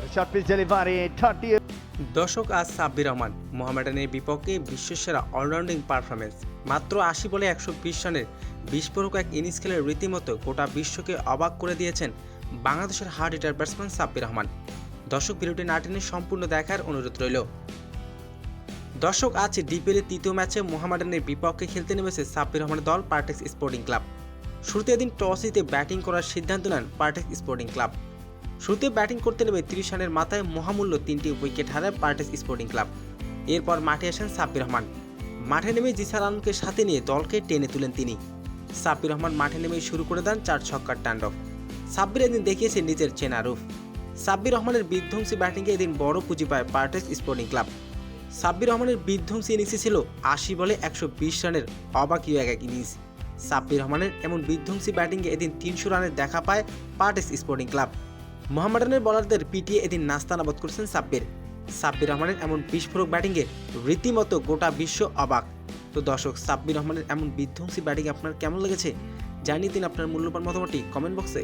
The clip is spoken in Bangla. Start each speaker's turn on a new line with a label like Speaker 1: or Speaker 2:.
Speaker 1: Shot pitch delivery, 30.
Speaker 2: দর্শক, আজ সাব্বির রহমান মোহামেডানের বিপক্ষে বিশ্বসেরা অলরাউন্ডিং পারফরমেন্স। মাত্র ৮০ বলে ১২০ রানের বিস্ফোরক এক ইনিংস খেলে রীতিমতো গোটা বিশ্বকে অবাক করে দিয়েছেন বাংলাদেশের hard hitter batsman Sabbir Rahman. দর্শক, ভিডিওটি না টেনে সম্পূর্ণ দেখার অনুরোধ রইল। দর্শক, আজ ডিপিএলের তৃতীয় ম্যাচে মোহামেডানের বিপক্ষে খেলতে নেমেছে সাব্বির রহমানের দল পার্টেক্স স্পোর্টিং ক্লাব। শুরুতে এদিন টস জিতে ব্যাটিং করার সিদ্ধান্ত নেন পার্টেক্স স্পোর্টিং ক্লাব। শুরুতে ব্যাটিং করতে নেমে ৩০ রানের মাথায় মহামূল্য 3টি উইকেট হারায় পার্টেক্স স্পোর্টিং ক্লাব। এরপর মাঠে আসেন সাব্বির রহমান। মাঠে নেমে জিসার আলমকে সাথে নিয়ে দলকে টেনে তুলেন তিনি। সাব্বির রহমান মাঠে নেমেই শুরু করে দেন 4 ছক্কার তাণ্ডব। সাব্বির এদিন দেখিয়েছে নিজের চেনা রূপ। সাব্বির রহমানের বিধ্বংসী ব্যাটিংয়ে এদিন বড় পুঁজি পায় পার্টেক্স স্পোর্টিং ক্লাব। সাব্বির রহমানের বিধ্বংসী ইনিংসে ছিল ৮০ বলে ১২০ রানের অবাকীয় এক ইনিংস। সাব্বির রহমানের এমন বিধ্বংসী ব্যাটিংয়ে এদিন ৩০০ রানের দেখা পায় পার্টেক্স স্পোর্টিং ক্লাব। মোহামেডানের বোলারদের পিটিয়ে এদিন নাস্তানাবদ করছেন সাব্বির রহমানের এমন বিস্ফোরক ব্যাটিংয়ে রীতিমতো গোটা বিশ্ব অবাক। তো দর্শক, সাব্বির রহমানের এমন বিধ্বংসী ব্যাটিং আপনার কেমন লেগেছে জানিয়ে দিন আপনার মূল্যবান মতামতটি কমেন্ট বক্সে।